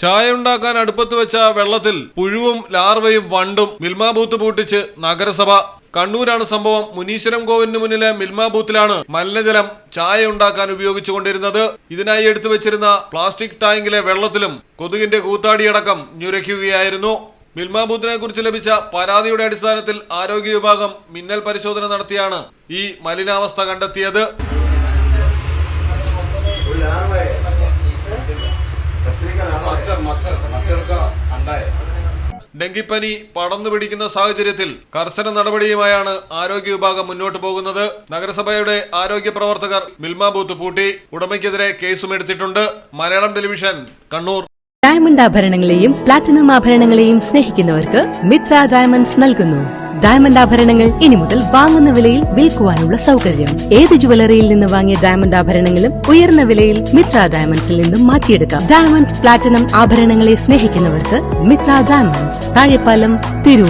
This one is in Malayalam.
ചായ ഉണ്ടാക്കാൻ അടുപ്പത്ത് വെച്ച വെള്ളത്തിൽ പുഴുവും ലാർവയും വണ്ടും മിൽമ ബൂത്ത് പൂട്ടിച്ച് നഗരസഭ. കണ്ണൂരാണ് സംഭവം. മുനീശ്വരം കോവിലിന് മുന്നിലെ മിൽമ ബൂത്തിലാണ് മലിനജലം ചായ ഉണ്ടാക്കാൻ ഉപയോഗിച്ചുകൊണ്ടിരുന്നത്. ഇതിനായി എടുത്തു വെച്ചിരുന്ന പ്ലാസ്റ്റിക് ടാങ്കിലെ വെള്ളത്തിലും കൊതുകിന്റെ കൂത്താടിയടക്കം ഞുരയ്ക്കുകയായിരുന്നു. മിൽമ ബൂത്തിനെ കുറിച്ച് ലഭിച്ച പരാതിയുടെ അടിസ്ഥാനത്തിൽ ആരോഗ്യ വിഭാഗം മിന്നൽ പരിശോധന നടത്തിയാണ് ഈ മലിനാവസ്ഥ കണ്ടെത്തിയത്. ഡെങ്കിപ്പനി പടർന്നു പിടിക്കുന്ന സാഹചര്യത്തിൽ കർശന നടപടിയുമായാണ് ആരോഗ്യ വിഭാഗം മുന്നോട്ട് പോകുന്നത്. നഗരസഭയുടെ ആരോഗ്യ പ്രവർത്തകർ മിൽമ ബൂത്ത് പൂട്ടി. ഉടമയ്ക്കെതിരെ കേസും എടുത്തിട്ടുണ്ട്. മലയാളം ടെലിവിഷൻ, കണ്ണൂർ. ഡയമണ്ട് ആഭരണങ്ങളെയും പ്ലാറ്റിനം ആഭരണങ്ങളെയും സ്നേഹിക്കുന്നവർക്ക് മിത്ര ഡയമണ്ട്സ് നൽകുന്നു ഡയമണ്ട് ആഭരണങ്ങൾ ഇനി മുതൽ വാങ്ങുന്ന വിലയിൽ വിൽക്കുവാനുള്ള സൗകര്യം. ഏത് ജുവലറിയിൽ നിന്ന് വാങ്ങിയ ഡയമണ്ട് ആഭരണങ്ങളും ഉയർന്ന വിലയിൽ മിത്ര ഡയമണ്ട്സിൽ നിന്നും മാറ്റിയെടുക്കാം. ഡയമണ്ട് പ്ലാറ്റിനം ആഭരണങ്ങളെ സ്നേഹിക്കുന്നവർക്ക് മിത്ര ഡയമണ്ട്സ്, താഴെപ്പാലം, തിരൂർ.